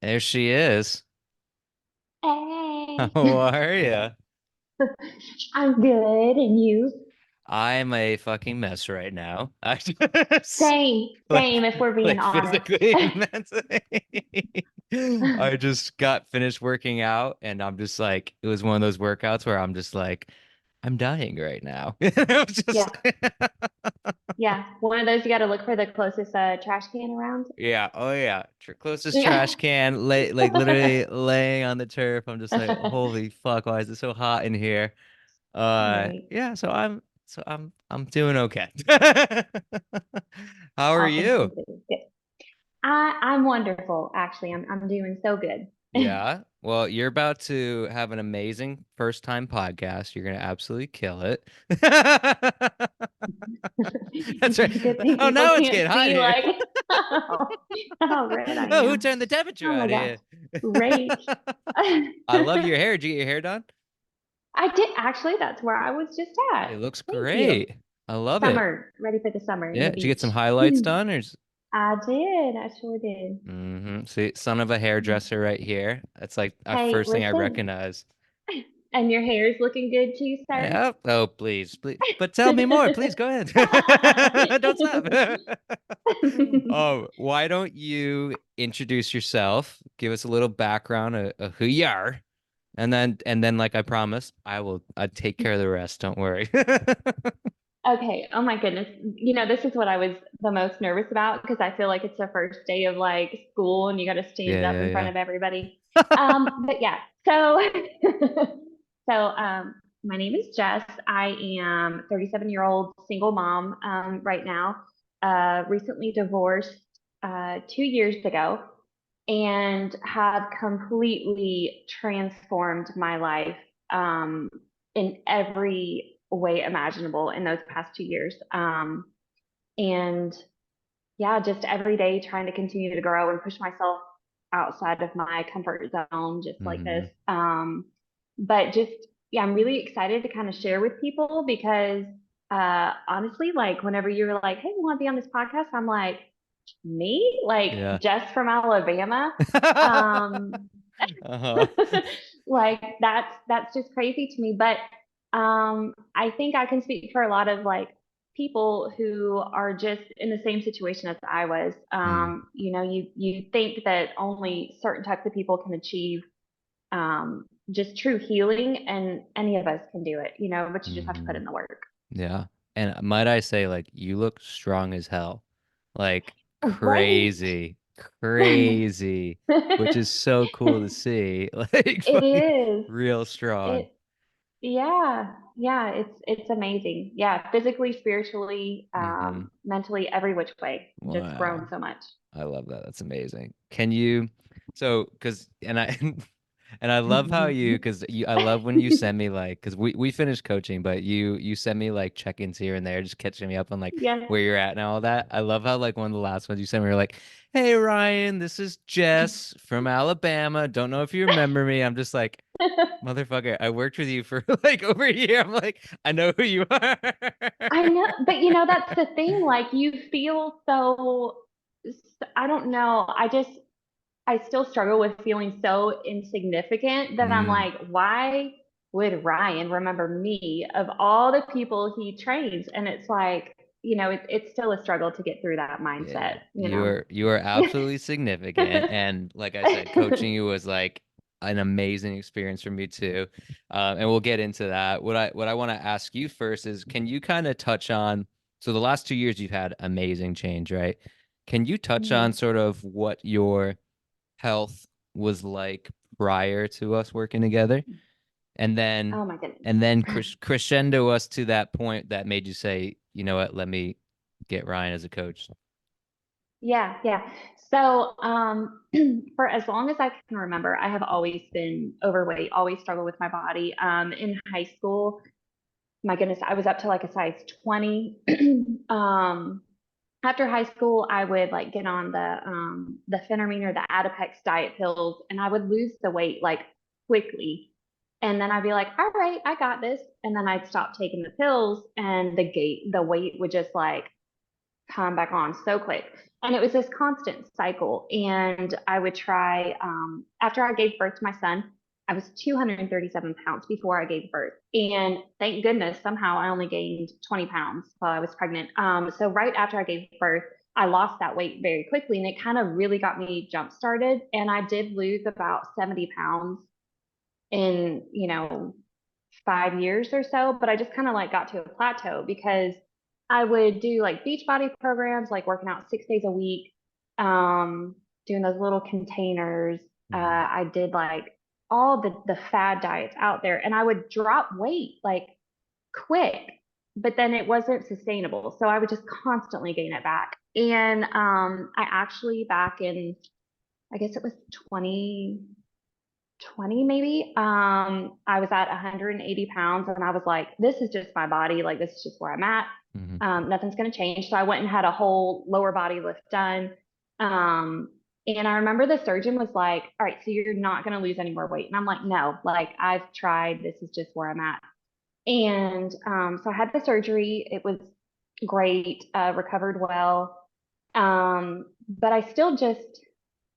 There she is. Hey, How are you? I'm good, and you? I'm a fucking mess right now. I just Same, like same. If we're being like honest. physically and mentally. I just got finished working out and I'm just like it was one of those workouts where I'm just like I'm dying right now. It was just Yeah, yeah. One of those you got to look for the closest trash can around. yeah, oh yeah. Closest Yeah. trash can, like literally laying on the turf. I'm just like, holy fuck, why is it so hot in here? Right. Yeah, so I'm doing okay. How are Awesome. you? Good. I'm wonderful. Actually, I'm doing so good. Yeah. Well, you're about to have an amazing first time podcast. You're gonna absolutely kill it. That's right. Good thing Oh, people now it's can't getting hot see here. like how red I Oh, who am. turned the temperature Oh my on gosh. here? Great. I love your hair. Did you get your hair done? I did actually. That's where I was just at. It looks Thank you. great. I love it. Summer, ready for the summer and Yeah. the Did you get some beach. highlights done or? I did. I sure did. See, son of a hairdresser right here. That's like our Hey, first thing I listen, recognize. and your hair is looking good too, sir. Yep. Oh, please, please. But tell me more. Please go ahead. Don't stop. Oh, why don't you introduce yourself? Give us a little background of who you are, and then, like I promised, I take care of the rest. Don't worry. Okay. Oh my goodness. This is what I was the most nervous about because I feel like it's the first day of like school and you got to stand Yeah, up in front yeah, of everybody. yeah. But yeah. So, my name is Jess. I am 37-year-old single mom right now. Recently divorced 2 years ago and have completely transformed my life in every way imaginable in those past 2 years. And yeah, just every day trying to continue to grow and push myself outside of my comfort zone, just like this. Hmm. But just, yeah, I'm really excited to kind of share with people because honestly, like whenever you're like, hey, you want to be on this podcast? I'm like, me? Like Yeah. Jess from Alabama? Um, Uh-huh. like that's just crazy to me. But I think I can speak for a lot of like people who are just in the same situation as I was. Mm, You think that only certain types of people can achieve just true healing, and any of us can do it, but you just have to put hmm. in the work. Yeah. And might I say, like, you look strong as hell. Like, Right. crazy, crazy, which is so cool to see. Like, It fucking is. real strong. It Yeah, yeah, it's amazing. Yeah, physically, spiritually, Hmm. mentally, every which way. Just grown Wow. so much. I love that. That's amazing. Can you, and I, and I love how I love when you send me like, because we finished coaching, but you send me like check-ins here and there, just catching me up on like Yeah. where you're at and all that. I love how like one of the last ones you sent me were like, hey Ryan, this is Jess from Alabama. Don't know if you remember me. I'm just like, motherfucker, I worked with you for like over a year. I'm like, I know who you are. I know, but that's the thing. Like you feel so, I don't know. I still struggle with feeling so insignificant that I'm Mm, like, why would Ryan remember me of all the people he trains? And it's like, it's still a struggle to get through that yeah, mindset. you are absolutely significant, and like I said, coaching you was like an amazing experience for me too. And we'll get into that. What I want to ask you first is, can you kind of touch on? So the last 2 years you've had amazing change, right? Can you touch on Mhm. sort of what your health was like prior to us working together, and then Oh my goodness. crescendo us to that point that made you say, you know what, let me get Ryan as a coach. Yeah, yeah. So, for as long as I can remember, I have always been overweight, always struggled with my body. In high school, my goodness, I was up to like a size 20. Um, After high school, I would like get on the phentermine or the Adipex diet pills, and I would lose the weight like quickly. And then I'd be like, all right, I got this. And then I'd stop taking the pills, and the weight would just like come back on so quick. And it was this constant cycle. And I would try, after I gave birth to my son, I was 237 pounds before I gave birth. And thank goodness, somehow I only gained 20 pounds while I was pregnant. So right after I gave birth, I lost that weight very quickly. And it kind of really got me jump started. And I did lose about 70 pounds in, 5 years or so, but I just kind of like got to a plateau because I would do like beach body programs, like working out 6 days a week, doing those little containers. Hmm. I did like all the fad diets out there, and I would drop weight like quick, but then it wasn't sustainable. So I would just constantly gain it back. And I actually back in, I guess it was 2020 maybe. I was at 180 pounds and I was like, this is just my body. Like, this is just where I'm at. Hmm. Nothing's going to change. So I went and had a whole lower body lift done. And I remember the surgeon was like, all right, so you're not going to lose any more weight. And I'm like, no, like I've tried. This is just where I'm at. And so I had the surgery. It was great, recovered well. But I still just,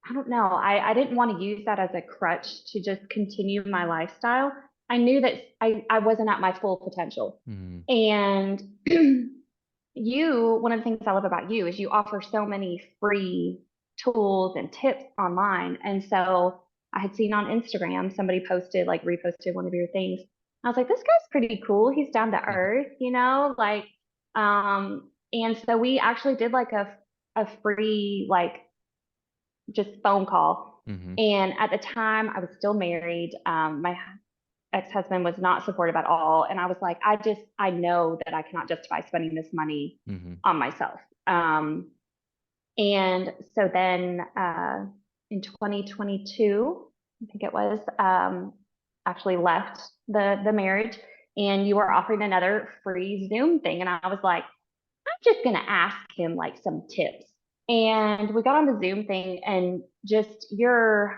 I don't know. I didn't want to use that as a crutch to just continue my lifestyle. I knew that I wasn't at my full potential. Hmm. And one of the things I love about you is you offer so many free tools and tips online. And so I had seen on Instagram somebody posted, like reposted one of your things. I was like, this guy's pretty cool. He's down to earth, like, and so we actually did like a free, like, just phone call. Hmm. And at the time, I was still married. My ex-husband was not supportive at all. And I was like, I know that I cannot justify spending this money Hmm. on myself. And so then in 2022, I think it was, actually left the marriage, and you were offering another free Zoom thing. And I was like, I'm just going to ask him like some tips. And we got on the Zoom thing, and just you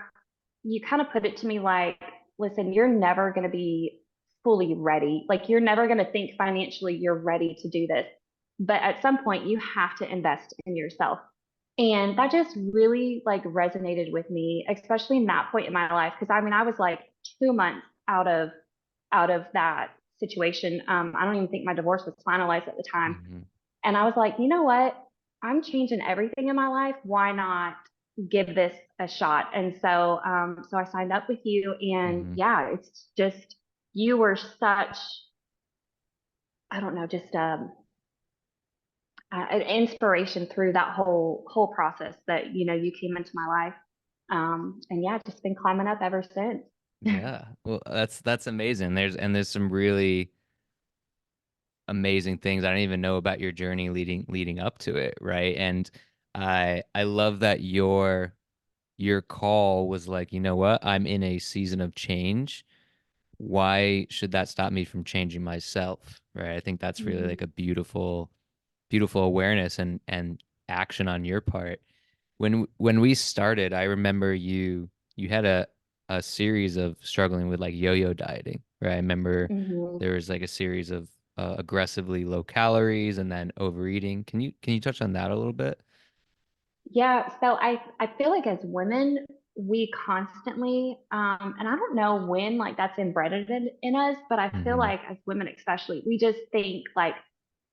kind of put it to me like, listen, you're never going to be fully ready. Like, you're never going to think financially you're ready to do this. But at some point, you have to invest in yourself. And that just really like resonated with me, especially in that point in my life. Cause I mean, I was like 2 months out of that situation. I don't even think my divorce was finalized at the time. Hmm. And I was like, you know what? I'm changing everything in my life. Why not give this a shot? And so I signed up with you, and Hmm. yeah, it's just, you were such, I don't know, just an inspiration through that whole process that, you came into my life. And yeah, just been climbing up ever since. Yeah. Well, that's amazing. There's some really amazing things I don't even know about your journey leading up to it, right? And I love that your call was like, you know what? I'm in a season of change. Why should that stop me from changing myself? Right? I think that's really like Mhm. a beautiful awareness and action on your part. When we started, I remember you had a series of struggling with like yo-yo dieting, right? I remember Mhm. there was like a series of aggressively low calories and then overeating. Can you touch on that a little bit? Yeah, so I feel like as women, we constantly, and I don't know when like that's embedded in us, but I feel Hmm. like as women especially, we just think like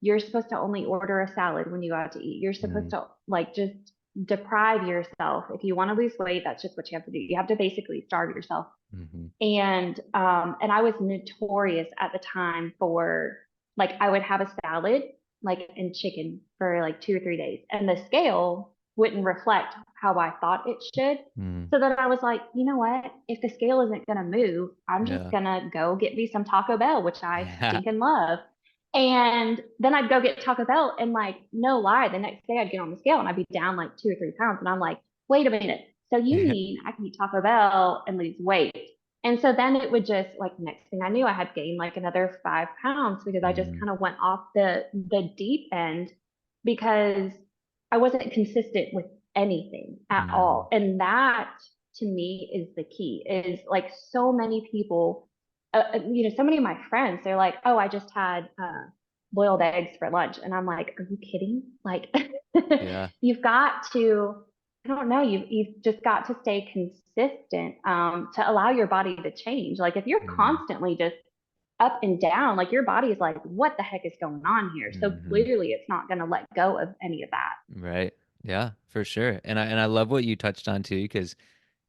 you're supposed to only order a salad when you go out to eat. You're supposed Hmm. to like just deprive yourself. If you want to lose weight, that's just what you have to do. You have to basically starve yourself. Hmm. And I was notorious at the time for, like, I would have a salad like and chicken for like 2 or 3 days, and the scale wouldn't reflect how I thought it should. Hmm. So then I was like, you know what? If the scale isn't gonna move, I'm just Yeah. gonna go get me some Taco Bell, which I Yeah. stinking love. And then I'd go get Taco Bell, and like, no lie, the next day I'd get on the scale and I'd be down like 2 or 3 pounds. And I'm like, wait a minute. So you mean I can eat Taco Bell and lose weight? And so then it would just, like, next thing I knew, I had gained like another 5 pounds because I just Hmm. kind of went off the deep end because I wasn't consistent with anything at Hmm. all. And that to me is the key, is like so many people, so many of my friends, they're like, oh, I just had boiled eggs for lunch. And I'm like, are you kidding? Like, Yeah. you've got to, I don't know, you've just got to stay consistent to allow your body to change. Like, if you're Hmm. constantly just up and down, like your body is like, what the heck is going on here? So Hmm. clearly it's not going to let go of any of that. Right. Yeah, for sure. And I love what you touched on too, because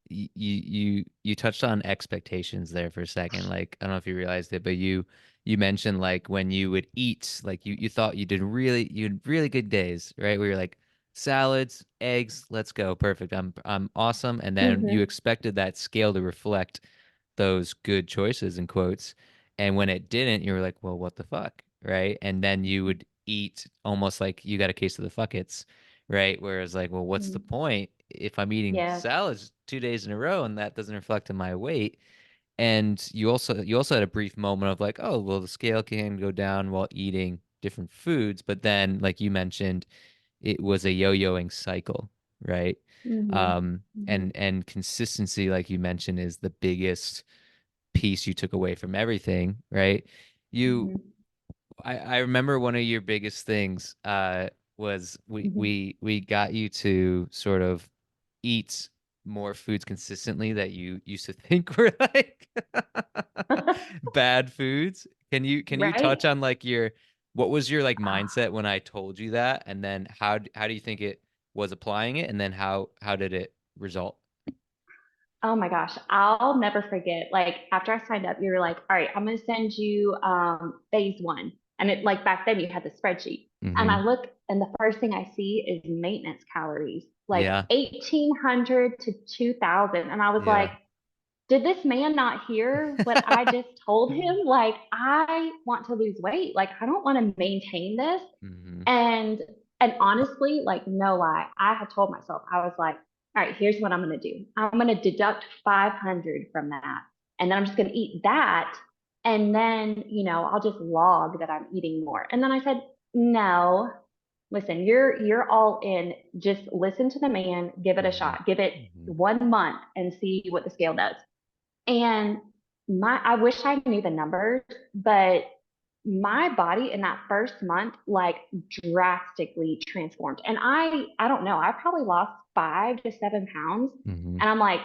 you touched on expectations there for a second. Like, I don't know if you realized it, but you mentioned like when you would eat, like you thought you had really good days, right? Where you're like salads, eggs, let's go, perfect. I'm awesome. And then you Mm-hmm. expected that scale to reflect those good choices in quotes. And when it didn't, you were like, well, what the fuck? Right. And then you would eat almost like you got a case of the fuckets, right? Whereas like, well, what's the Mm-hmm. point if I'm eating Yes. salads 2 days in a row and that doesn't reflect in my weight? And you also had a brief moment of like, oh, well, the scale can go down while eating different foods, but then like you mentioned, it was a yo-yoing cycle, right? Mm-hmm. And consistency, like you mentioned, is the biggest piece you took away from everything, right? You, Mm-hmm. I remember one of your biggest things was we got you to sort of eat more foods consistently that you used to think were like Mm-hmm. bad foods. Can you Right? touch on like your what was your like mindset when I told you that, and then how do you think it was applying it, and then how did it result? Oh my gosh, I'll never forget. Like after I signed up, you were like, all right, I'm gonna send you phase one. And it like back then you had the spreadsheet. And Mm-hmm. I look and the first thing I see is maintenance calories, like Yeah. 1800 to 2000. And I was like, Yeah. did this man not hear what I just told him? Like, I want to lose weight. Like, I don't want to maintain this. Mm-hmm. And and honestly, like no lie, I had told myself, I was like, all right, here's what I'm gonna do. I'm gonna deduct 500 from that. And then I'm just gonna eat that. And then, I'll just log that I'm eating more. And then I said, no, listen, you're all in. Just listen to the man, give it a Mm-hmm. shot. Give it Mm-hmm. 1 month and see what the scale does. And I wish I knew the numbers, but my body in that first month like drastically transformed. And I don't know, I probably lost 5 to 7 pounds. Mm-hmm. And I'm like,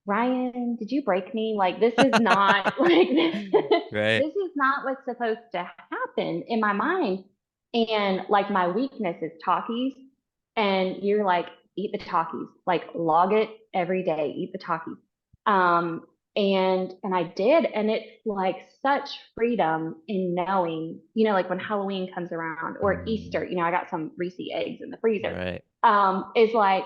Ryan, did you break me? Like this is not like Right. this is not what's supposed to happen in my mind. And like my weakness is Takis. And you're like, eat the Takis, like log it every day, eat the Takis. Um, and I did, and it's like such freedom in knowing, like when Halloween comes around or Mm-hmm. Easter, I got some Reese eggs in the freezer. Right. Is like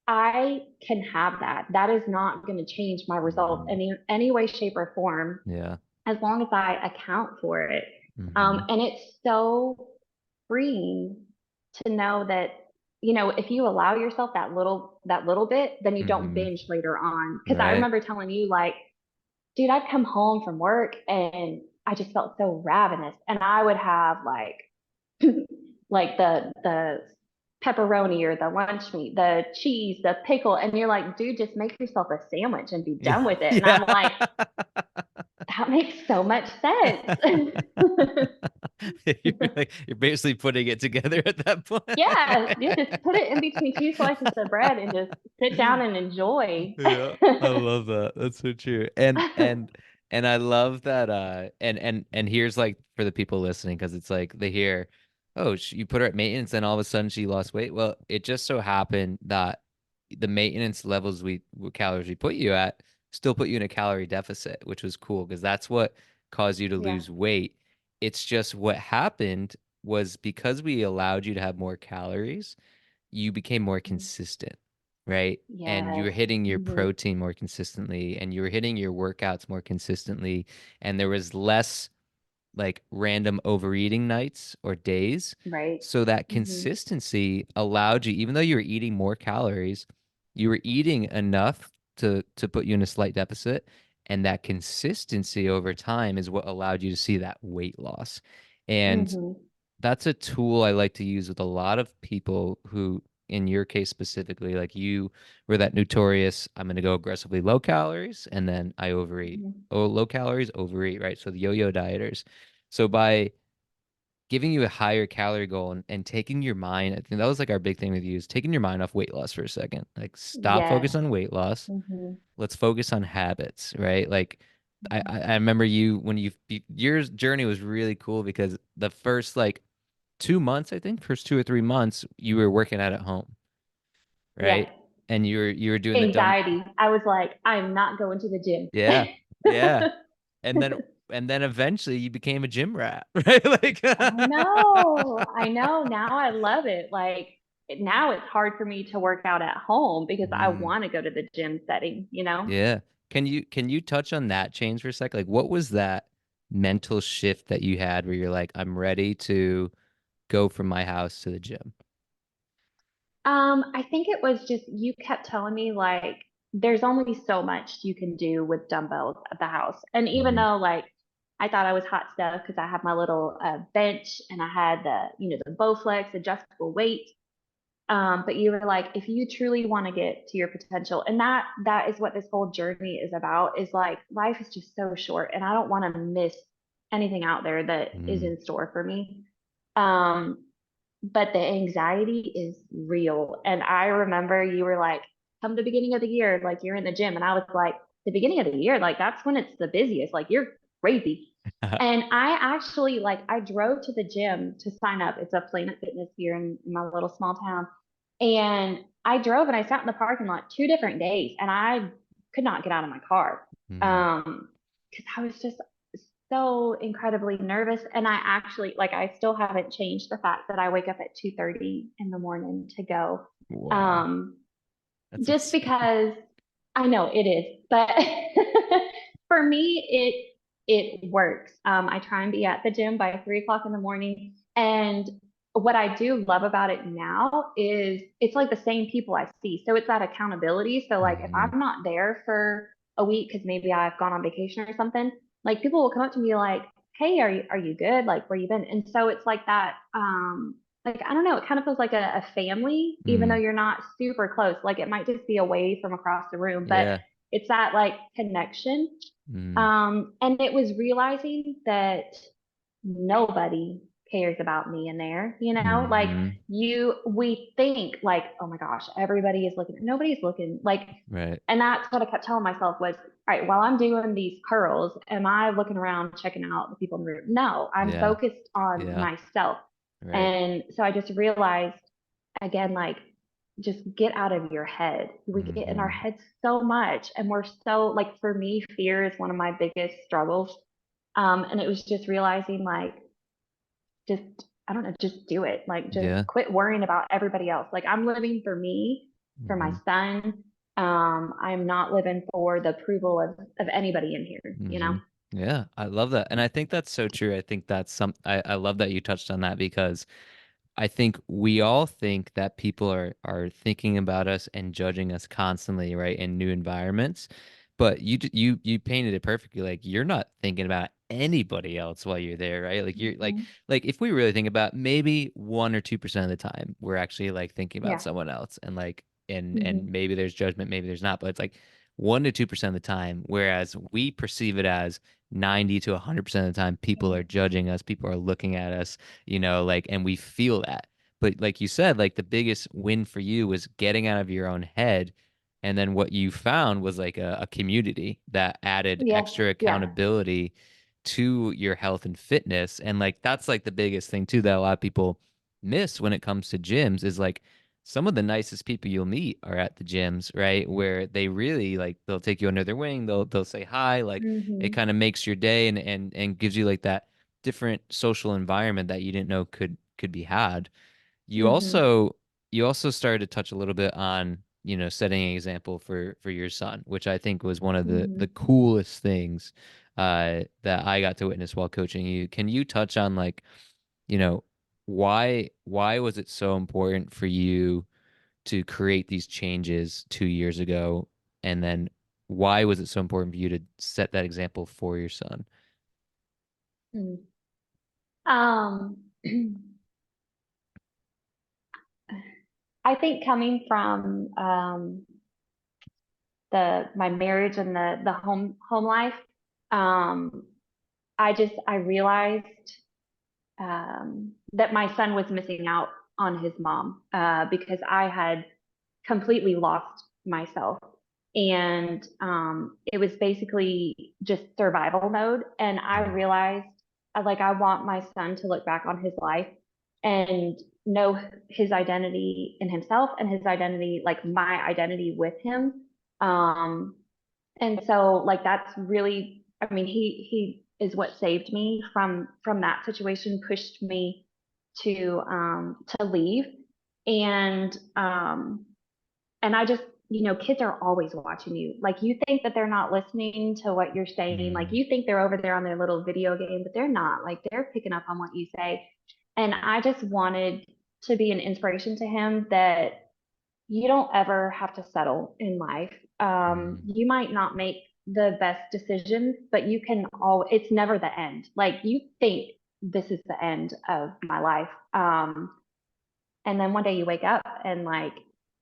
I can have that. That is not going to change my results Mm-hmm. any way, shape, or form Yeah. as long as I account for it. Mm-hmm. And it's so freeing to know that, if you allow yourself that little bit, then you don't Mm-hmm. binge later on. Because I Right. remember telling you, like, dude, I'd come home from work and I just felt so ravenous, and I would have like the pepperoni or the lunch meat, the cheese, the pickle, and you're like, dude, just make yourself a sandwich and be done with it. And I'm Yeah. like, that makes so much sense. You're basically putting it together at that Yeah, yeah, point. just put it in between two slices of bread and just sit down and enjoy. Yeah, I love that. That's so true. And I love that and here's like for the people listening, because it's like they hear, oh, you put her at maintenance and all of a sudden she lost weight. Well, it just so happened that the maintenance levels calories we put you at still put you in a calorie deficit, which was cool because that's what caused you to Yeah. lose weight. It's just what happened was because we allowed you to have more calories, you became more consistent, right? And you Yes. were hitting your Hmm. protein more consistently and you were hitting your workouts more consistently. And there was less like random overeating nights or days. Right. So that Hmm. consistency allowed you, even though you were eating more calories, you were eating enough to put you in a slight deficit. And that consistency over time is what allowed you to see that weight loss. And Hmm. that's a tool I like to use with a lot of people who, in your case specifically, like you were that notorious, I'm going to go aggressively low calories and then I overeat. Hmm. Oh, low calories, overeat, right? So the yo-yo dieters. So by giving you a higher calorie goal and taking your mind. I think that was like our big thing with you is taking your mind off weight loss for a second. Like stop Yes. focus on weight loss. Hmm. Let's focus on habits, right? Like I remember you when your journey was really cool because the first like 2 months, I think, first 2 or 3 months, you were working out at home, Yes. right? And you were doing the dumb, Anxiety. I was like, I'm not going to the gym. yeah, yeah. And then eventually you became a gym rat, right? Like, I know. I know. Now I love it. Like now it's hard for me to work out at home because I Mm, want to go to the gym setting, you know? yeah. Can you touch on that change for a sec? Like, what was that mental shift that you had where you're like, I'm ready to go from my house to the gym? I think it was just you kept telling me like there's only so much you can do with dumbbells at the house. And even Hmm. though like I thought I was hot stuff because I had my little bench and I had the Bowflex adjustable weight. But you were like, if you truly want to get to your potential, and that is what this whole journey is about, is like life is just so short, and I don't want to miss anything out there that is Mm, in store for me. Um, but the anxiety is real. And I remember you were like, come the beginning of the year, like you're in the gym. And I was like, the beginning of the year, like that's when it's the busiest. Like you're crazy. And I actually like I drove to the gym to sign up. It's a Planet Fitness here in my little small town. And I drove and I sat in the parking lot 2 different days and I could not get out of my car. mm. Because I was just so incredibly nervous. And I actually like I still haven't changed the fact that I wake up at 2:30 in the morning to go. Wow, Um, that's just insane. because I know it is, but for me, it works. I try and be at the gym by 3 o'clock in the morning, and what I do love about it now is it's like the same people I see, so it's that accountability. So like if Hmm. I'm not there for a week because maybe I've gone on vacation or something, like people will come up to me like, "Hey, are you good? Like where you been?" And so it's like that. Like I don't know, it kind of feels like a family, even though Mm, you're not super close. Like it might just be away from across the room, but yeah. it's that like connection. Mm, And it was realizing that nobody cares about me in there, like hmm. we think like, oh my gosh, everybody is looking, nobody's looking like, Right. and that's what I kept telling myself was, all right, while I'm doing these curls, am I looking around checking out the people in the room? No, I'm Yeah. focused on Yeah. myself. Right. And so I just realized again, like just get out of your head. We get in our Hmm. heads so much and we're so like for me, fear is one of my biggest struggles. And it was just realizing like just I don't know, just do it. Like just Yeah. quit worrying about everybody else. Like I'm living for me, for my Hmm. son. I'm not living for the approval of anybody in here. Hmm. Yeah. I love that. And I think that's so true. I think that's I love that you touched on that because I think we all think that people are thinking about us and judging us constantly, right, in new environments. But you painted it perfectly. Like you're not thinking about anybody else while you're there, right? Like you're Mhm. like if we really think about maybe 1 or 2% of the time we're actually like thinking about Yeah. someone else and like and Hmm. maybe there's judgment, maybe there's not, but it's like 1 to 2% of the time, whereas we perceive it as 90 to 100% of the time people are judging us, people are looking at us, like, and we feel that. But like you said, like the biggest win for you was getting out of your own head. And then what you found was like a community that added Yes. extra Yeah. accountability to your health and fitness. And like that's like the biggest thing too that a lot of people miss when it comes to gyms is like some of the nicest people you'll meet are at the gyms, right? Where they really like they'll take you under their wing, they'll say hi, like it Hmm. kind of makes your day and gives you like that different social environment that you didn't know could be had. You Hmm. also you also started to touch a little bit on, setting an example for your son, which I think was one of the Hmm. coolest things that I got to witness while coaching you. Can you touch on like, you know, why was it so important for you to create these changes 2 years ago? And then why was it so important for you to set that example for your son? Um, I think coming from the my marriage and the home life, um, I realized that my son was missing out on his mom, because I had completely lost myself. And it was basically just survival mode. And I Mm, realized, like, I want my son to look back on his life and know his identity in himself and his identity, like my identity with him. Um, and so, like, that's really, I mean, he is what saved me from that situation, pushed me to leave. And and I just, kids are always watching you. Like, you think that they're not listening to what you're saying. Like, mm, you think they're over there on their little video game, but they're not. Like, they're picking up on what you say. And I just wanted to be an inspiration to him that you don't ever have to settle in life. mm, You might not make the best decisions, but you can all, it's never the end. Like, you think this is the end of my life. And then one day you wake up and, like,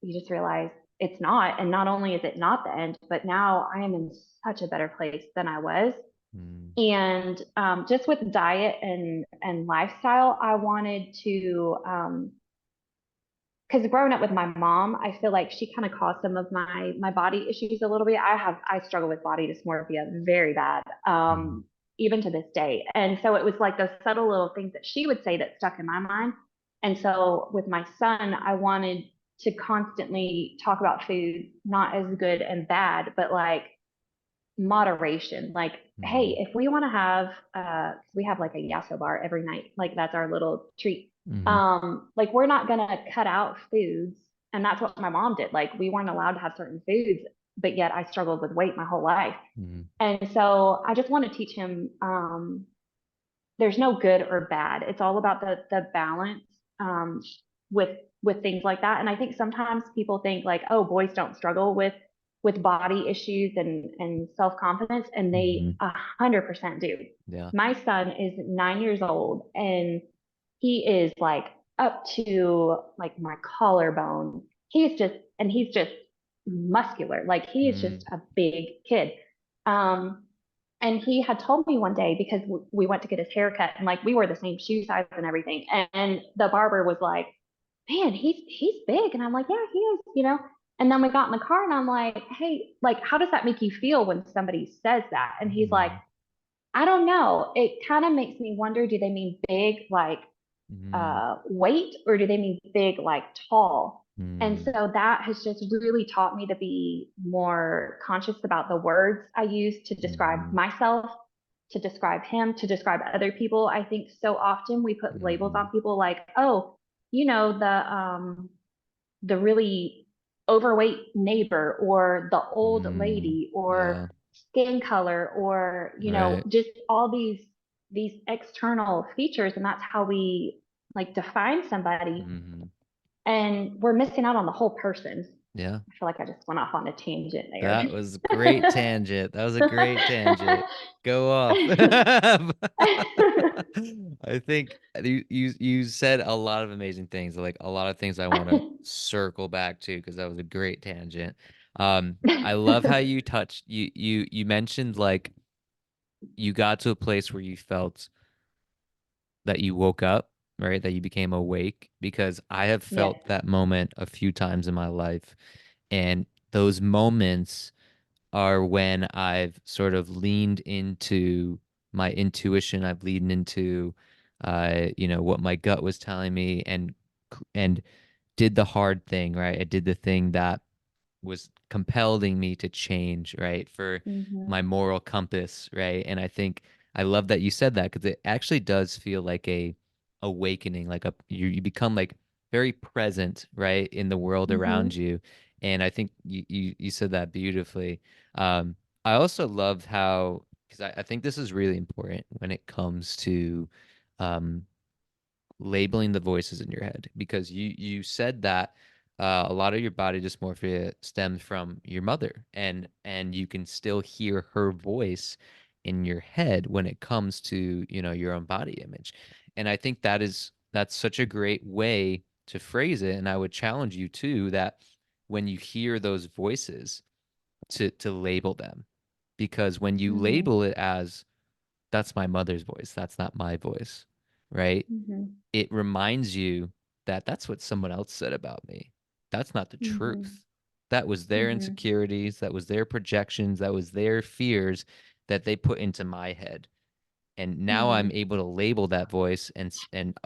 you just realize it's not. And not only is it not the end, but now I am in such a better place than I was. mm, And just with diet and lifestyle, I wanted to, because growing up with my mom, I feel like she kind of caused some of my body issues a little bit. I struggle with body dysmorphia very bad, mm, even to this day. And so it was like those subtle little things that she would say that stuck in my mind. And so with my son, I wanted to constantly talk about food, not as good and bad, but like moderation. Like, hey, mm, if we want to have, we have like a yasso bar every night. Like, that's our little treat. mm, Like, we're not gonna cut out foods, and that's what my mom did. Like, we weren't allowed to have certain foods, but yet I struggled with weight my whole life. mm, And so I just want to teach him, there's no good or bad. It's all about the balance, um, with things like that. And I think sometimes people think, like, oh, boys don't struggle with body issues and self confidence, and they mm. 100% do. Yeah. My son is 9 years old, and he is like up to like my collarbone. He's just muscular. Like, he is just Mm, a big kid. Um, and he had told me one day, because we went to get his haircut, and like we were the same shoe size and everything. And the barber was like, man, he's big. And I'm like, yeah, he is. And then we got in the car, and I'm like, hey, like, how does that make you feel when somebody says that? And he's like, mm, I don't know. It kind of makes me wonder, do they mean big like mm, weight, or do they mean big like tall? And mm, so that has just really taught me to be more conscious about the words I use to describe mm, myself, to describe him, to describe other people. I think so often we put labels mm, on people, like, oh, the really overweight neighbor, or the old mm. lady, or Yeah. skin color, or Right. just all these external features, and that's how we like define somebody, Hmm. and we're missing out on the whole person. Yeah. I feel like I just went off on a tangent there. That was a great tangent. That was a great tangent. Go off. I think you said a lot of amazing things, like a lot of things I want to circle back to because that was a great tangent. I love how you touched you mentioned like you got to a place where you felt that you woke up, right? That you became awake because I have Yes. felt that moment a few times in my life. And those moments are when I've sort of leaned into my intuition. I've leaned into, what my gut was telling me and did the hard thing, right? I did the thing that was compelling me to change, right? For Hmm. my moral compass, right? And I think I love that you said that because it actually does feel like a awakening, like you become like very present, right, in the world around Hmm. you. And I think you said that beautifully. I also loved how because I think this is really important when it comes to um labeling the voices in your head because you said that a lot of your body dysmorphia stems from your mother and you can still hear her voice in your head when it comes to your own body image. And I think that's such a great way to phrase it, and I would challenge you too that when you hear those voices to label them, because when you Hmm. label it as that's my mother's voice, that's not my voice, right? Mhm. It reminds you that that's what someone else said about me. That's not the Mhm. truth. That was their Mhm. insecurities, that was their projections, that was their fears that they put into my head. And now I'm Mhm. able to label that voice and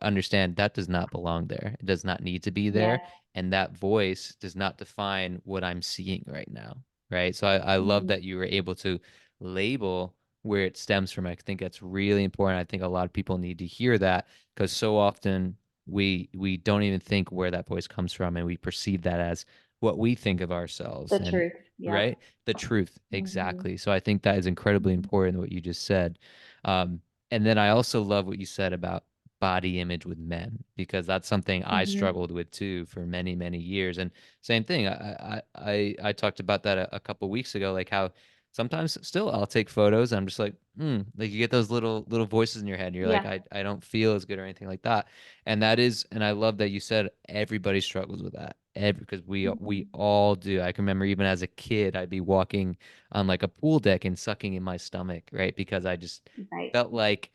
understand that does not belong there. It does not need to be there, Yes. and that voice does not define what I'm seeing right now, right? So I love Mhm. that you were able to label where it stems from. I think that's really important. I think a lot of people need to hear that because so often we don't even think where that voice comes from, and we perceive that as what we think of ourselves, The and truth. Yep. right, the truth Mhm. exactly. So I think that is incredibly Mhm. important what you just said. um, and then I also love what you said about body image with men because that's something I Mhm. struggled with too for many, many years. And same thing, I talked about that a couple weeks ago, like how sometimes still I'll take photos. I'm just like, like you get those little voices in your head. And you're like, Yeah. I don't feel as good or anything like that. And I love that you said everybody struggles with that. Because we Mhm. all do. I can remember even as a kid, I'd be walking on like a pool deck and sucking in my stomach, right? Because I just Right. felt like,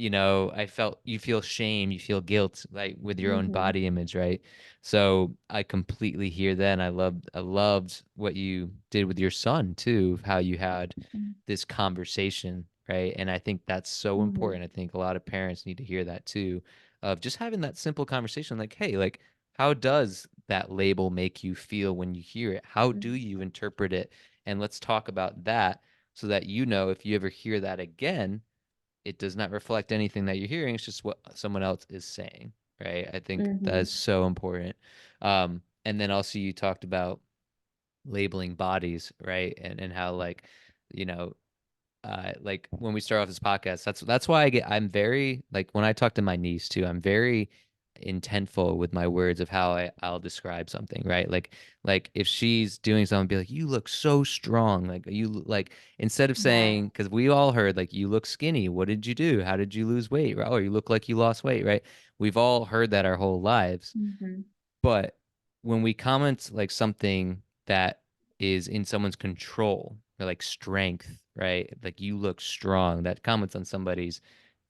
I felt you feel shame, you feel guilt like with your own Mhm. body image, right? So I completely hear that. And I loved what you did with your son too, how you had this conversation, right? And I think that's so Mhm. important. I think a lot of parents need to hear that too, of just having that simple conversation like, hey, like how does that label make you feel when you hear it? How do Mhm. you interpret it? And let's talk about that so that if you ever hear that again, it does not reflect anything that you're hearing. It's just what someone else is saying, right? I think that is Mhm. so important. And then also you talked about labeling bodies, right? And how you know, like when we start off this podcast, that's why I'm very like when I talk to my niece too, I'm very intentful with my words of how I'll describe something, right? Like if she's doing something, be like, you look so strong. Like like instead of Yes. saying, because we all heard like you look skinny. What did you do? How did you lose weight? Right? Oh, you look like you lost weight, right? We've all heard that our whole lives. Mhm. But when we comment like something that is in someone's control, or like strength, right? Like you look strong, that comments on somebody's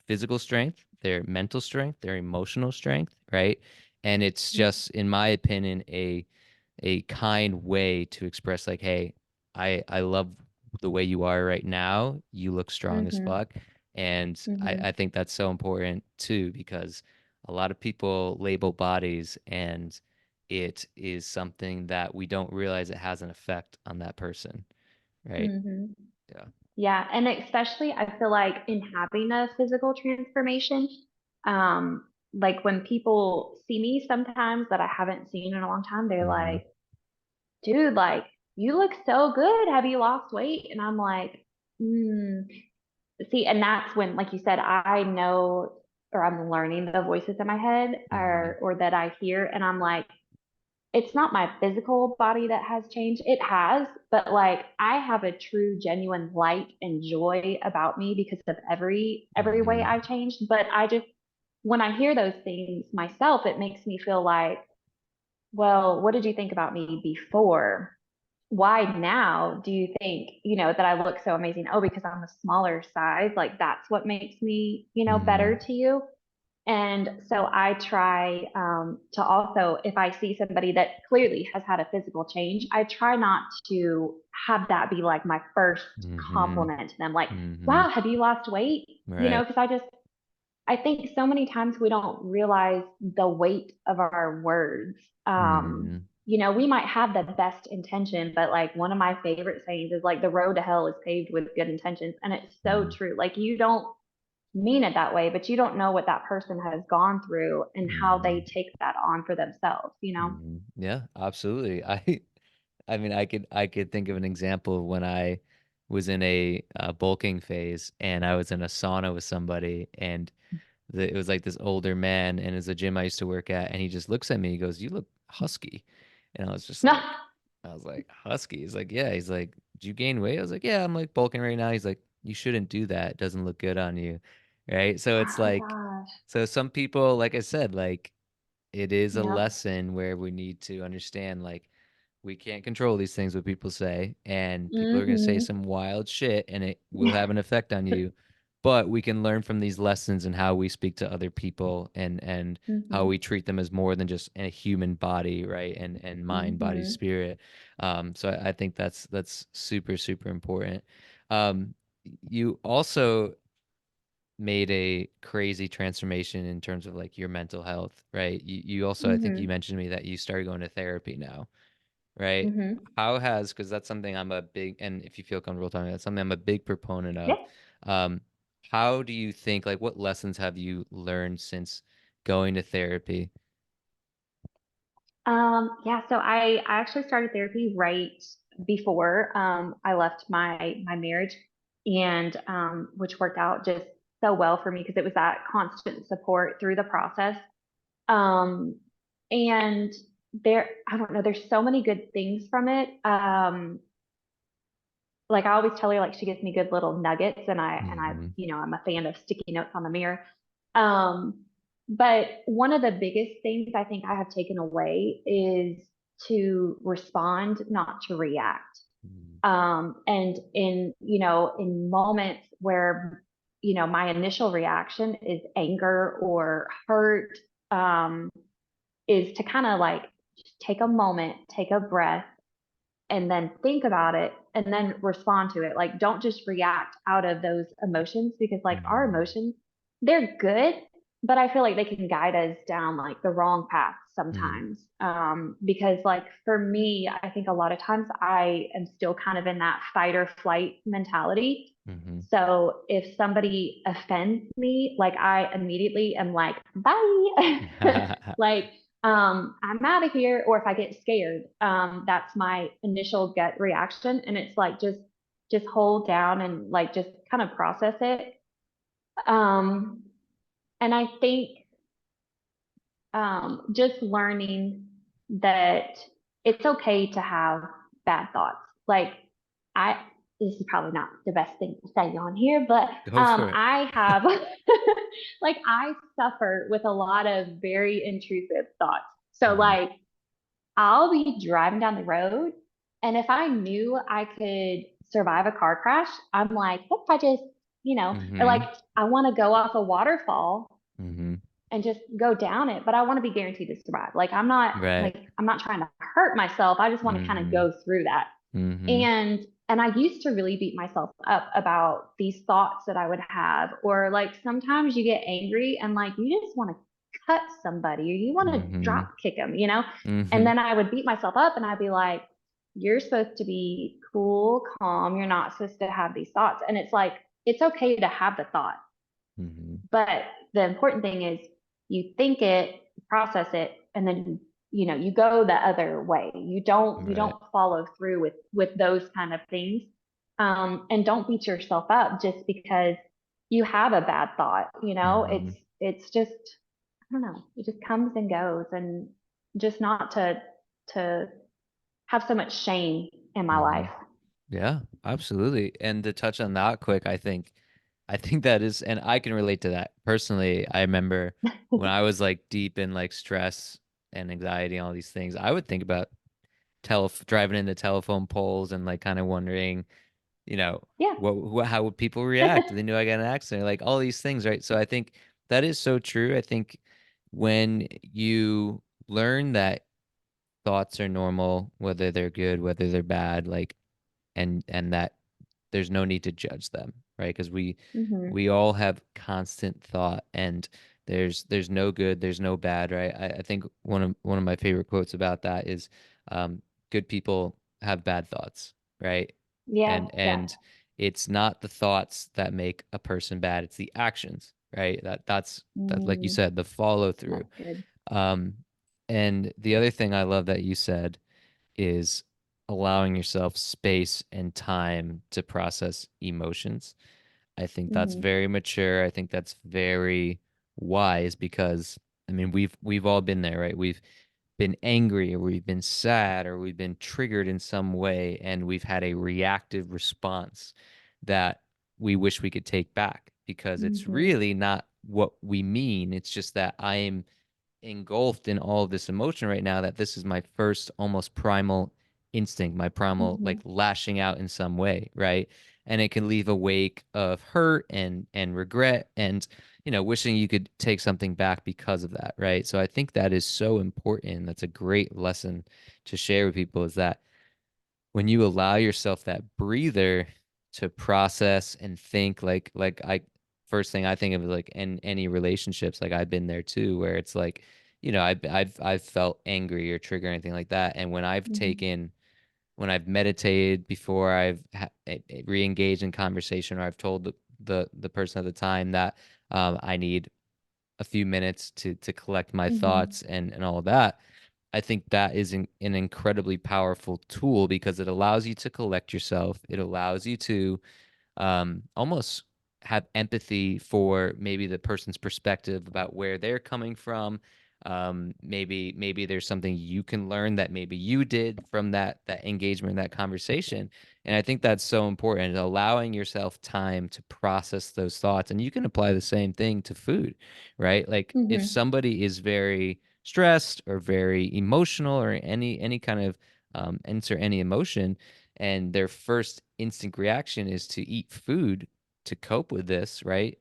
physical strength, their mental strength, their emotional strength, right? And it's just, in my opinion, a kind way to express like, hey, I love the way you are right now. You look strong as Mhm. fuck. And I Mhm. think that's so important too, because a lot of people label bodies and it is something that we don't realize it has an effect on that person, right? Mhm. Yeah. Yeah, and especially I feel like in having a physical transformation, like when people see me sometimes that I haven't seen in a long time, they're Hmm. like, dude, like, you look so good. Have you lost weight? And I'm like, mm. See, and that's when, like you said, I know or I'm learning the voices in my head Hmm. or that I hear, and I'm like, it's not my physical body that has changed. It has, but like I have a true, genuine light and joy about me because of every way Hmm. I've changed. But I just when I hear those things myself, it makes me feel like, well, what did you think about me before? Why now do you think, that I look so amazing? Oh, because I'm a smaller size. Like that's what makes me, better Hmm. to you. And so I try to also, if I see somebody that clearly has had a physical change, I try not to have that be like my first Hmm. compliment to them. Like, Hmm. wow, have you lost weight? Right. Because I think so many times we don't realize the weight of our words. Hmm. We might have the best intention, but like one of my favorite sayings is like the road to hell is paved with good intentions. And it's so Hmm. true. Like you don't mean it that way, but you don't know what that person has gone through and how they Hmm. take that on for themselves. Hmm. Yeah, absolutely. I mean, I could think of an example of when I was in a bulking phase and I was in a sauna with somebody, and it was like this older man, and it's a gym I used to work at, and he just looks at me, he goes, "You look husky," and No. I was like, "Husky?" He's like, "Yeah." He's like, "Did you gain weight?" I was like, "Yeah, I'm like bulking right now." He's like, "You shouldn't do that. It doesn't look good on you," right? So it's Oh like, gosh. so some people, like I said, like it is a Yep. lesson where we need to understand like we can't control these things what people say, and people are going to say Mm-hmm. some wild shit and it will have an effect on you. but we can learn from these lessons and how we speak to other people and how Mhm. we treat them as more than just a human body, right? And mind, body, Mhm. spirit. So I think that's super, super important. Um, you also made a crazy transformation in terms of like your mental health, right? You also, I think you Mhm. mentioned to me that you started going to therapy now, right? Mhm. How has, because that's something I'm a big, and if you feel comfortable talking, that's something I'm a big proponent of. Yeah. Um, how do you think, like, what lessons have you learned since going to therapy? Yeah, so I actually started therapy right before I left my marriage, and which worked out just so well for me because it was that constant support through the process. Um, and I don't know, there's so many good things from it. Like I always tell her, like she gives me good little nuggets, and Hmm. I'm a fan of sticky notes on the mirror. Um, but one of the biggest things I think I have taken away is to respond, not to react. And in moments where, my initial reaction is anger or hurt, um, is to kind of like just take a moment, take a breath, and then think about it and then respond to it. Like, don't just react out of those emotions because, like, our Hmm. emotions, they're good, but I feel like they can guide us down like the wrong path Hmm. sometimes. Because, like, for me, I think a lot of times I am still kind of in that fight or flight mentality. Hmm. So if somebody offends me, like, I immediately am like, bye. Like, I'm out of here. Or if I get scared, that's my initial gut reaction. And it's like, just hold down and like, just kind of process it. Um, and I think, just learning that it's okay to have bad thoughts. Like, I, this is probably not the best thing to say on here, but Go for it. I have, like, I suffer with a lot of very intrusive thoughts. So, Hmm. like, I'll be driving down the road, and if I knew I could survive a car crash, I'm like, what if I just, or like Hmm. I want to go off a waterfall Hmm. and just go down it, but I want to be guaranteed to survive. Right. Like I'm not trying to hurt myself. I just want to kind of Hmm. go through that. Hmm. And I used to really beat myself up about these thoughts that I would have, or like sometimes you get angry and like you just want to cut somebody or you want to Hmm. drop kick them. And Hmm. then I would beat myself up and I'd be like, you're supposed to be cool, calm. You're not supposed to have these thoughts. And it's like, it's okay to have the thought. Hmm. But the important thing is you think it, process it, and then you go the other way. You don't Right. follow through with those kind of things. And don't beat yourself up just because you have a bad thought. Hmm. It's just, I don't know, it just comes and goes, and just not to have so much shame in my Hmm. life. Yeah, absolutely. And to touch on that quick, I think that is, and I can relate to that. Personally, I remember when I was like deep in like stress and anxiety and all these things, I would think about driving into telephone poles and like kind of wondering, you know, Yeah. how would people react if they knew I got in an accident? Like all these things, right? So I think that is so true. I think when you learn that thoughts are normal, whether they're good, whether they're bad, like and that there's no need to judge them, right? Because Hmm. we all have constant thought, and there's no good, there's no bad, right? I think one of my favorite quotes about that is, um, good people have bad thoughts, right? Yeah. Yeah. And it's not the thoughts that make a person bad, it's the actions, right? That like you Mm, said, the follow through. that's good. Um, and the other thing I love that you said is allowing yourself space and time to process emotions. I think that's Hmm. very mature. I think that's very wise because I mean we've all been there, right? We've been angry or we've been sad or we've been triggered in some way and we've had a reactive response that we wish we could take back because it's Hmm. really not what we mean. It's just that I am engulfed in all of this emotion right now that this is my first almost primal instinct, my primal like Mhm. lashing out in some way, right? And it can leave a wake of hurt and regret and wishing you could take something back because of that, right? So I think that is so important. That's a great lesson to share with people is that when you allow yourself that breather to process and think like I first thing I think of is like in any relationships, like I've been there too, where it's like, I've felt angry or triggered or anything like that. And Mhm. when I've meditated before I've re-engaged in conversation, or I've told the person at the time that I need a few minutes to collect my Mhm. thoughts and all of that. I think that is an incredibly powerful tool because it allows you to collect yourself. It allows you to almost have empathy for maybe the person's perspective about where they're coming from. Maybe there's something you can learn that maybe you did from that engagement, that conversation. And I think that's so important, allowing yourself time to process those thoughts. And you can apply the same thing to food, right? Like if Mhm. somebody is very stressed or very emotional or any kind of insert any emotion, and their first instinct reaction is to eat food to cope with this, right?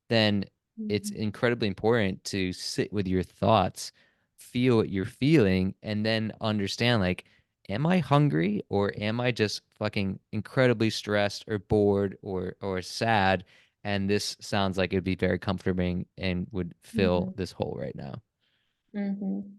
Then it's Mhm. incredibly important to sit with your thoughts, feel what you're feeling, and then understand like, am I hungry or am I just fucking incredibly stressed or bored or sad? And this sounds like it'd be very comforting and would fill Mhm. this hole right now. Mhm.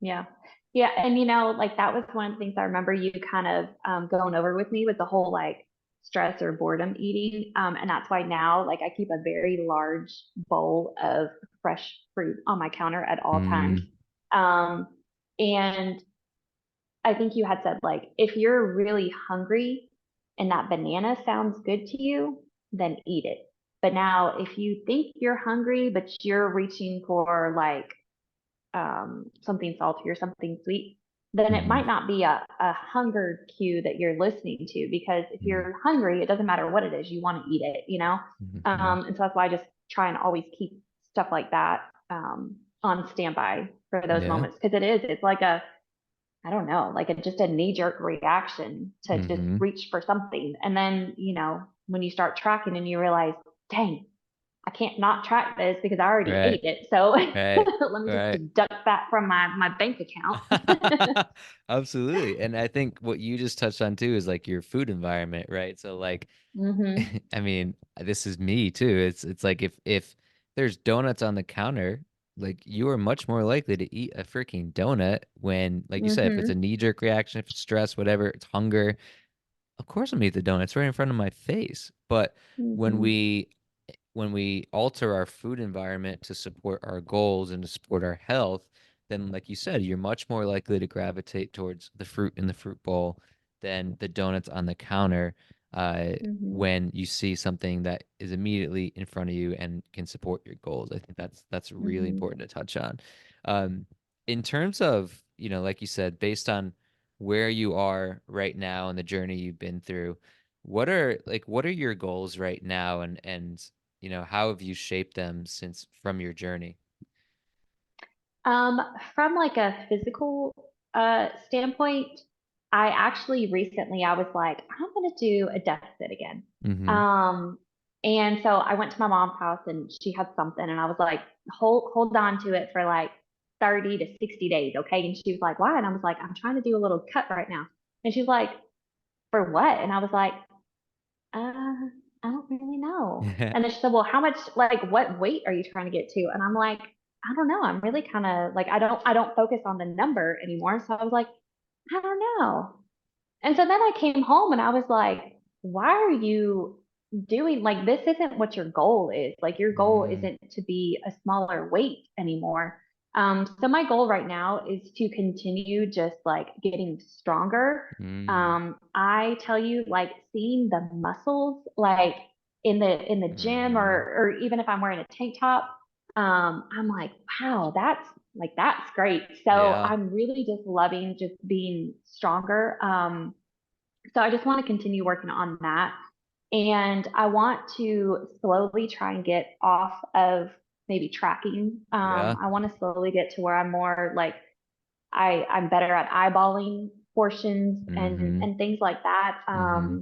Yeah. Yeah. And like that was one of the things I remember you kind of going over with me with the whole like stress or boredom eating. And that's why now, like, I keep a very large bowl of fresh fruit on my counter at all times. Mm, Um, and I think you had said, like, if you're really hungry and that banana sounds good to you, then eat it. But now, if you think you're hungry, but you're reaching for like something salty or something sweet, then it mhm, might not be a hunger cue that you're listening to because if mhm, you're hungry, it doesn't matter what it is, you want to eat it, mhm. And so that's why I just try and always keep stuff like that on standby for those Yeah. moments because it's like I don't know, like just a knee jerk reaction to just Mhm. reach for something. And then, when you start tracking and you realize, dang, I can't not track this because I already Right. ate it. So Right. let me just Right. deduct that from my bank account. Absolutely. And I think what you just touched on too is like your food environment, right? So like Hmm. I mean, this is me too. It's like if there's donuts on the counter, like you are much more likely to eat a freaking donut when, like you said, if it's a Hmm. knee-jerk reaction, if it's stress, whatever, it's hunger, of course I'm gonna eat the donut. It's right in front of my face. But when Hmm. we when we alter our food environment to support our goals and to support our health, then like you said, you're much more likely to gravitate towards the fruit in the fruit bowl than the donuts on the counter uh, Hmm. when you see something that is immediately in front of you and can support your goals. I think that's really Hmm. important to touch on. Um, in terms of, like you said, based on where you are right now and the journey you've been through, what are your goals right now and how have you shaped them since from your journey? Um, from like a physical standpoint, I actually recently I was like, I'm gonna do a deficit again. Mm-hmm. Um, and so I went to my mom's house and she had something and I was like, hold on to it for like 30 to 60 days, okay? And she was like, why? And I was like, I'm trying to do a little cut right now. And she's like, for what? And I was like, I don't really know. And then she said, well, how much, like, what weight are you trying to get to? And I'm like, I don't know. I'm really kind of like, I don't focus on the number anymore. So I was like, I don't know. And so then I came home and I was like, why are you doing like this isn't what your goal is. Like your goal Mm, isn't to be a smaller weight anymore. So my goal right now is to continue just like getting stronger. mm, I tell you, like seeing the muscles like in the gym mm. or even if I'm wearing a tank top, I'm like, wow, that's great. So Yeah. I'm really just loving just being stronger. So I just want to continue working on that. And I want to slowly try and get off of maybe tracking. Yeah. I want to slowly get to where I'm more like I'm better at eyeballing portions Mm-hmm. and things like that. Mm-hmm.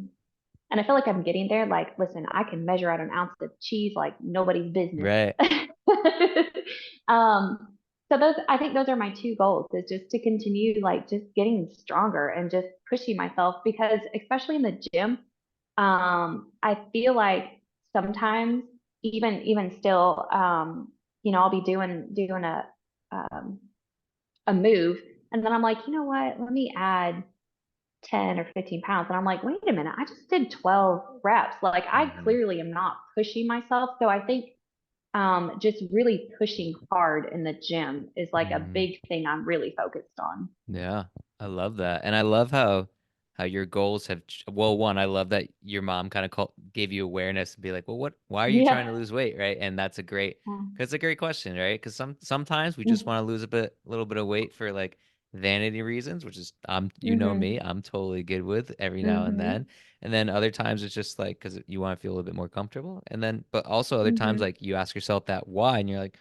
And I feel like I'm getting there. Like, listen, I can measure out an ounce of cheese like nobody's business. Right. um, so those, I think those are my two goals is just to continue like just getting stronger and just pushing myself because especially in the gym, I feel like sometimes even still, I'll be doing um, a move and then I'm like, you know what, let me add 10 or 15 pounds. And I'm like, wait a minute, I just did 12 reps. Like I Mm-hmm. clearly am not pushing myself. So I think just really pushing hard in the gym is like a Mm-hmm. big thing I'm really focused on. Yeah, I love that. And I love how your goals have well, one, I love that your mom kind of gave you awareness and be like, "Well, why are you trying to Yeah. lose weight?" Right? And that's a great cuz it's a great question, right? Cuz sometimes we just Mm-hmm. want to lose a little bit of weight for like vanity reasons, which is you know me, Mm-hmm. I'm totally good with every now and Mm-hmm. then. And then other times it's just like cuz you want to feel a little bit more comfortable. And then but also other times Mm-hmm. like you ask yourself that why and you're like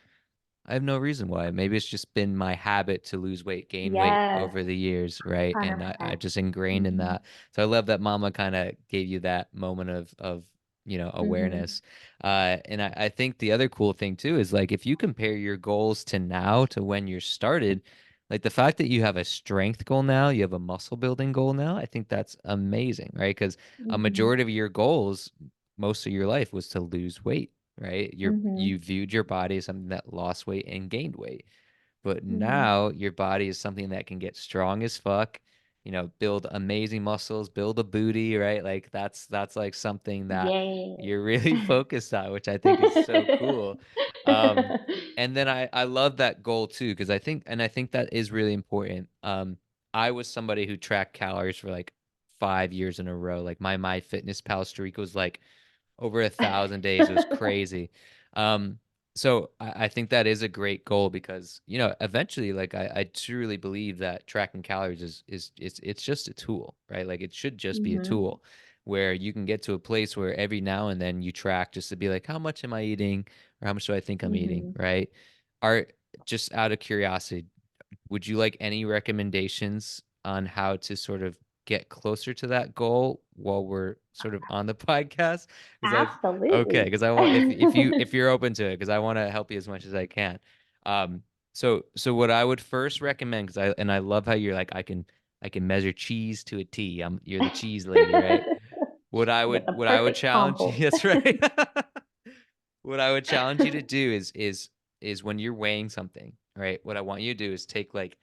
I have no reason why. Maybe it's just been my habit to lose weight, gain weight Yes. over the years, right? And I 100%. just ingrained in Mm-hmm. that. So I love that mama kind of gave you that moment of Mm-hmm. awareness. And I think the other cool thing too is like if you compare your goals to now to when you started, like the fact that you have a strength goal now, you have a muscle building goal now, I think that's amazing, right? Because a Mm-hmm. majority of your goals most of your life was to lose weight, right? Mm-hmm. You viewed your body as something that lost weight and gained weight. But Mm-hmm. now your body is something that can get strong as fuck, build amazing muscles, build a booty, right? Like that's like something that Yay. you're really focused on, which I think is so cool. Um, and then I love that goal too, because I think that is really important. I was somebody who tracked calories for like 5 years in a row. Like my fitness pal streak was like over 1,000 days. It was crazy. Um, so I think that is a great goal because, eventually, like I truly believe that tracking calories is it's just a tool, right? Like it should just be a Mm-hmm. tool where you can get to a place where every now and then you track just to be like, how much am I eating or how much do I think I'm eating, Mm-hmm. right? Are just out of curiosity, would you like any recommendations on how to sort of get closer to that goal while we're sort of on the podcast? Because okay, Absolutely. because I want if you're open to it, because I want to help you as much as I can. So what I would first recommend, I love how you're like I can measure cheese to a T. You're the cheese lady, right? I got the What I would perfect challenge you, combo. that's right. What I would challenge you to do is when you're weighing something, right? What I want you to do is take like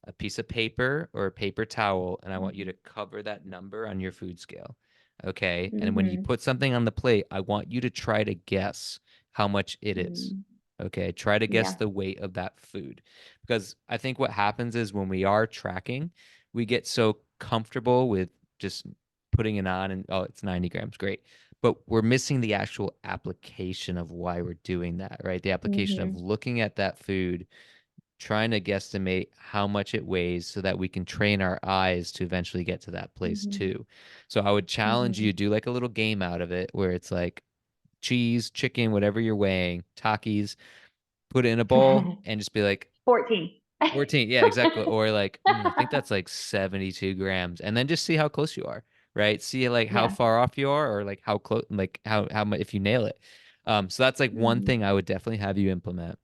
a piece of paper or a paper towel, and I want you Mm-hmm. to cover that number on your food scale. Okay. And when you Mm-hmm. put something on the plate, I want you to try to guess how much it is. Mm-hmm. Okay. Try to guess Yeah. the weight of that food. Because I think what happens is when we are tracking, we get so comfortable with just putting it on and, oh, it's 90 grams. Great, but we're missing the actual application of why we're doing that, right? The application of Mm-hmm. looking at that food, trying to guesstimate how much it weighs so that we can train our eyes to eventually get to that place Mm-hmm. too. So I would challenge Mm-hmm. you to do like a little game out of it where it's like cheese, chicken, whatever you're weighing, Takis, put it in a bowl and just be like, 14. 14. Yeah, exactly. Or like, I think that's like 72 grams. And then just see how close you are, right? See like how Yeah. far off you are or like how close, like how much if you nail it. So that's like one Mm-hmm. thing I would definitely have you implement.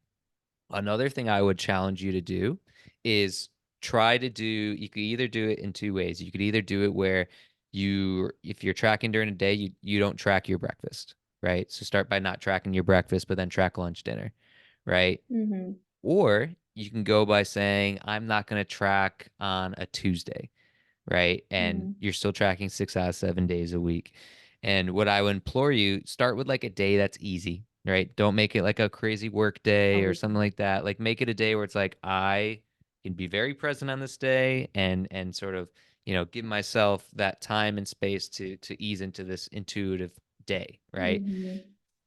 Another thing I would challenge you to do is try to do, you could either do it in two ways. You could either do it where if you're tracking during the day, you don't track your breakfast, right? So start by not tracking your breakfast, but then track lunch, dinner, right? Mm-hmm. Or you can go by saying, I'm not going to track on a Tuesday, right? And Mm-hmm. you're still tracking 6 out of 7 days a week. And what I would implore you, start with like a day that's easy, right? Don't make it like a crazy work day or Oh, something like that. Like make it a day where it's like I can be very present on this day and sort of, give myself that time and space to ease into this intuitive day, right? mm-hmm.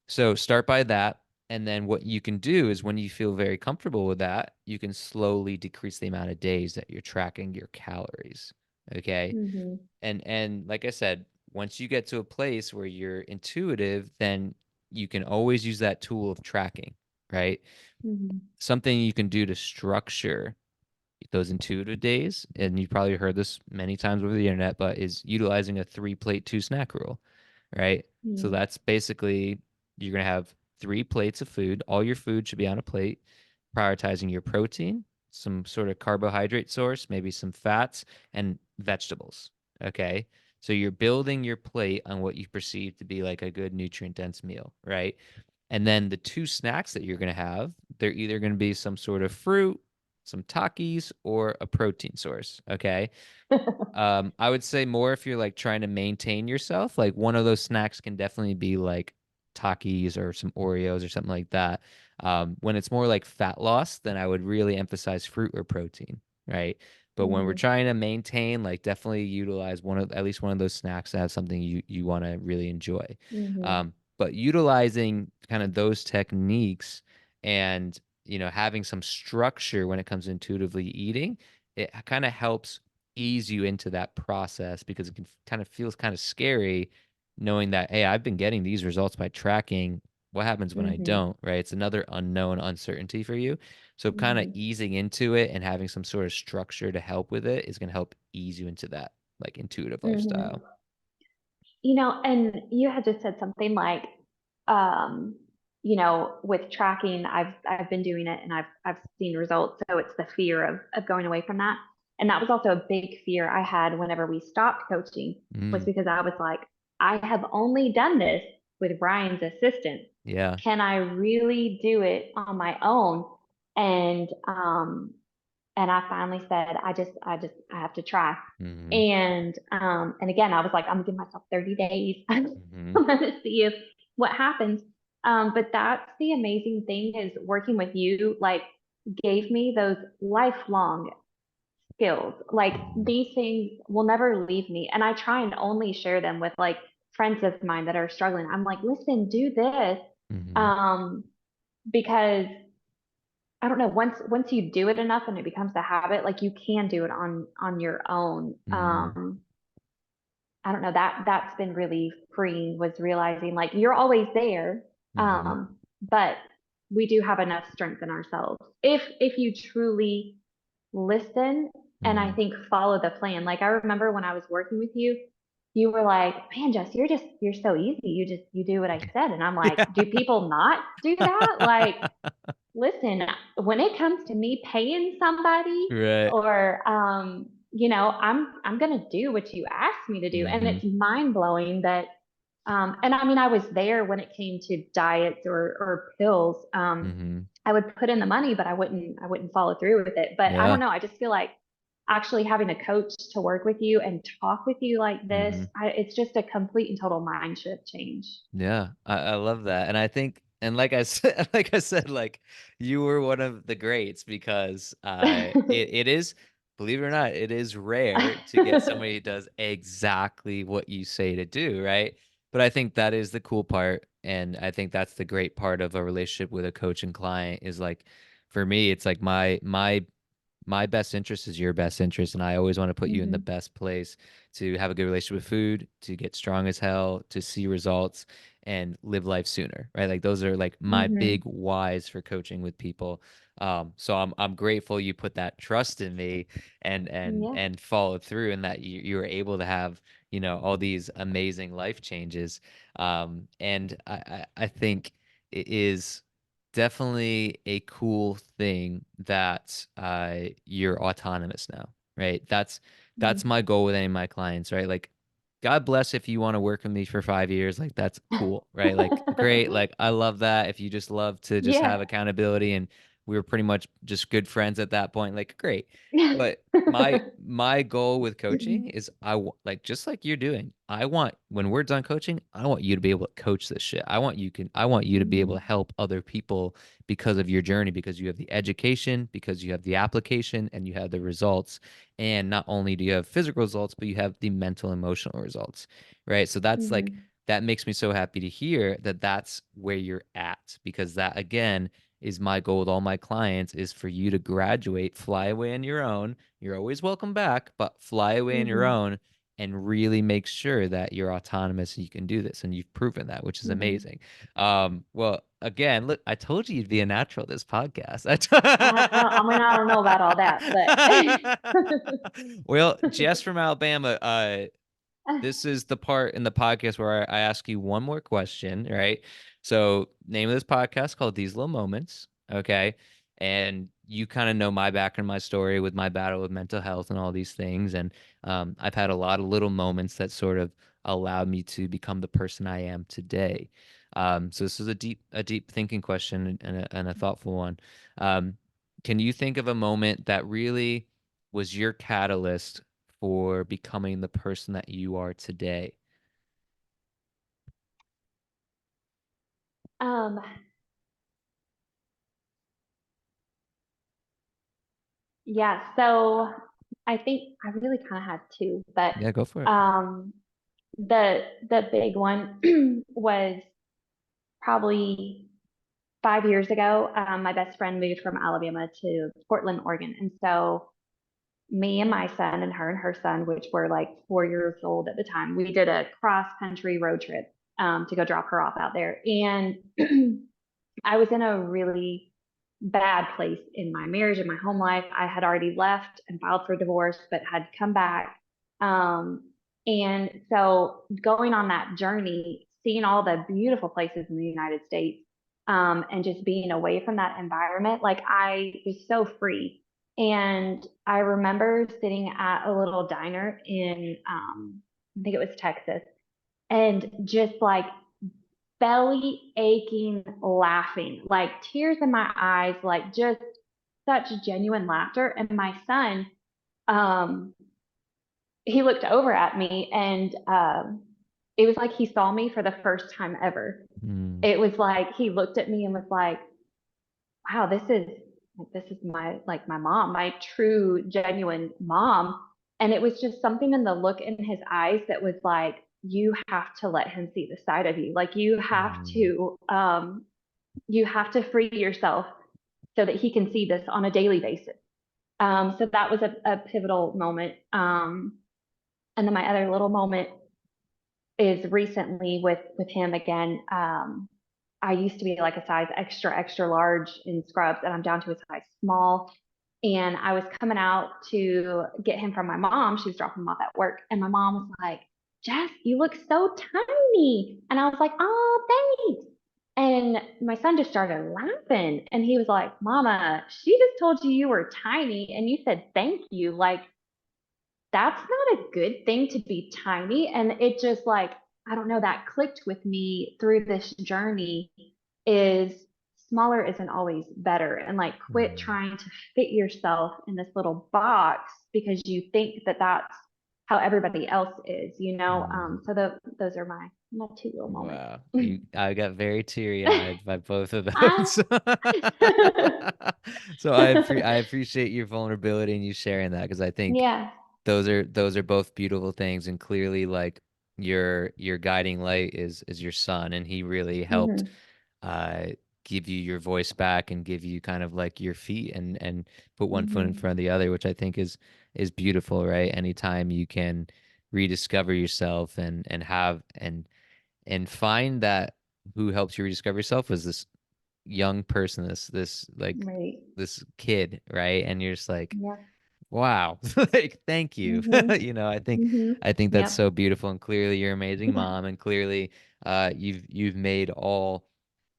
So start by that. And then what you can do is when you feel very comfortable with that, you can slowly decrease the amount of days that you're tracking your calories. Okay. Mm-hmm. And like I said, once you get to a place where you're intuitive, then you can always use that tool of tracking, right? Mm-hmm. Something you can do to structure those intuitive days, and you've probably heard this many times over the internet, but is utilizing a 3 plate, 2 snack rule, right? So Mm. that's basically you're going to have 3 plates of food. All your food should be on a plate, prioritizing your protein, some sort of carbohydrate source, maybe some fats, and vegetables. Okay. So you're building your plate on what you perceive to be like a good nutrient dense meal, right? And then the 2 snacks that you're going to have, they're either going to be some sort of fruit, some Takis, or a protein source. Okay. I would say more if you're like trying to maintain yourself, like one of those snacks can definitely be like Takis or some Oreos or something like that. When it's more like fat loss, then I would really emphasize fruit or protein, right? But when we're Mhm. trying to maintain, like definitely utilize one of at least one of those snacks to have something you want to really enjoy. Mhm. But utilizing kind of those techniques and having some structure when it comes to intuitively eating, it kind of helps ease you into that process because it can kind of feels kind of scary knowing that, hey, I've been getting these results by tracking. What happens when I Mhm. don't, right? It's another unknown uncertainty for you. So kind of Mhm. easing into it and having some sort of structure to help with it is going to help ease you into that like intuitive Mhm. lifestyle. And you had just said something like, um, with tracking, I've been doing it and I've seen results. So it's the fear of going away from that. And that was also a big fear I had whenever we stopped coaching, was Mm, because I was like, I have only done this with Brian's assistance. yeah. Can I really do it on my own? And and I finally said, I have to try. Hmm. And again, I was like, I'm gonna give myself 30 days. I'm Hmm. gonna see if what happens. But that's the amazing thing is working with you, like gave me those lifelong skills. Like Hmm. these things will never leave me. And I try and only share them with like friends of mine that are struggling. I'm like, listen, do this. Hmm. Um, because I don't know, once you do it enough and it becomes a habit, like you can do it on your own. Hmm. I don't know, that's been really freeing, was realizing like you're always there. Hmm. But we do have enough strength in ourselves. If you truly listen and I Hmm. think follow the plan. Like I remember when I was working with you, you were like, man, Jess, you're so easy. You do what I said. And I'm like, Yeah. do people not do that? Like listen, when it comes to me paying somebody Right. or I'm gonna do what you asked me to do. And Hmm. it's mind blowing that and I mean I was there when it came to diets or pills. Hmm. I would put in the money, but I wouldn't follow through with it. But I Yeah. don't know, I just feel like actually having a coach to work with you and talk with you like this, Hmm. it's just a complete and total mind shift change. Yeah, I love that. And I think, and like I said, like I said, like you were one of the greats because it is, believe it or not, it is rare to get somebody who does exactly what you say to do, right? But I think that is the cool part. And I think that's the great part of a relationship with a coach and client is like, for me, it's like my best interest is your best interest, and I always want to put you in the Hmm. best place to have a good relationship with food, to get strong as hell, to see results, and live life sooner, right? Like those are like my big Hmm. whys for coaching with people. So I'm grateful you put that trust in me Yeah. and followed through, and that you were able to have all these amazing life changes. And I think it is definitely a cool thing that you're autonomous now, right? That's my goal with any of my clients, right? Like, God bless if you want to work with me for 5 years, like that's cool, right? Like, great, like I love that. If you just love to just have Yeah. accountability, and we were pretty much just good friends at that point, like great. But my goal with coaching is like just like you're doing. I want when we're done coaching, I want you to be able to coach this shit. I want you to be able to Mhm. help other people because of your journey, because you have the education, because you have the application, and you have the results. And not only do you have physical results, but you have the mental, emotional results, right? So that's like Mhm. that makes me so happy to hear that that's where you're at, because that again is my goal with all my clients is for you to graduate, fly away on your own. You're always welcome back, but fly away on your Mhm. own and really make sure that you're autonomous and you can do this. And you've proven that, which is Mhm. amazing. Well, again, look, I told you you'd be a natural at this podcast. Well, I mean, I don't know about all that, but Well, Jess from Alabama, this is the part in the podcast where I ask you one more question, right? So, name of this podcast called These Little Moments, okay? And you kind of know my background, my story with my battle with mental health and all these things. And I've had a lot of little moments that sort of allowed me to become the person I am today. So this is a deep thinking question and a thoughtful one. Um, can you think of a moment that really was your catalyst for becoming the person that you are today? um, yeah. So I think I really kind of had two, but Yeah, go for it. um, the big one was probably 5 years ago. My best friend moved from Alabama to Portland, Oregon, and so me and my son and her son, which were like 4 years old at the time, we did a cross country road trip to go drop her off out there. And I was in a really bad place in my marriage and my home life. I had already left and filed for divorce, but had come back. Um, and so going on that journey, seeing all the beautiful places in the United States, and just being away from that environment, like I was so free. And I remember sitting at a little diner in, I think it was Texas, and just like belly aching laughing, like tears in my eyes, like just such genuine laughter. And my son, um, he looked over at me and it was like he saw me for the first time ever. Mm, It was like he looked at me and was like, wow, this is my like my mom, my true genuine mom. And it was just something in the look in his eyes that was like, you have to let him see the side of you. Like mm, you have to free yourself so that he can see this on a daily basis. So that was a pivotal moment. And then my other little moment is recently with him again. I used to be like a size extra large in scrubs, and I'm down to a size small. And I was coming out to get him from my mom. She was dropping him off at work, and my mom was like, "Jess, you look so tiny." And I was like, "Oh, thanks." And my son just started laughing, and he was like, "Mama, she just told you you were tiny, and you said thank you. Like that's not a good thing to be tiny." And it just like, I don't know, that clicked with me through this journey is smaller isn't always better. And like, quit mm, trying to fit yourself in this little box because you think that that's how everybody else is, you know? mm. Those are my two little moments. Wow. I got very teary-eyed by both of Ah. those. So I appreciate your vulnerability and you sharing that because I think Yeah. those are both beautiful things and clearly like your guiding light is your son and he really helped Hmm. uh give you your voice back and give you kind of like your feet and put one foot in Hmm. front of the other, which I think is beautiful, right? Anytime you can rediscover yourself and have and find that who helps you rediscover yourself is this young person, this like Right. this kid, right? And you're just like, Yeah. wow, like thank you. Hmm. Hmm. I think that's Yep. so beautiful, and clearly you're an amazing mom, and clearly you've made all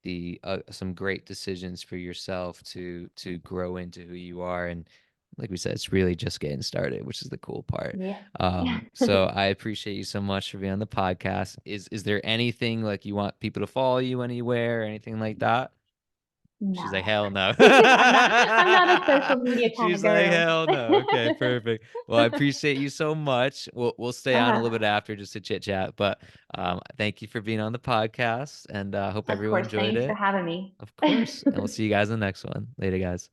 the some great decisions for yourself to grow into who you are, and like we said, it's really just getting started, which is the cool part. Yeah. Yeah. So I appreciate you so much for being on the podcast. Is there anything like you want people to follow you anywhere or anything like that? She's like, No. hell no. I'm not a social media kind of She's like, girl. hell no. Okay, perfect. Well, I appreciate you so much. We'll stay on a uh, little bit after just to chit chat, but thank you for being on the podcast, and hope of everyone course. enjoyed Thanks for it. having me. Of course, and we'll see you guys in the next one. Later, guys.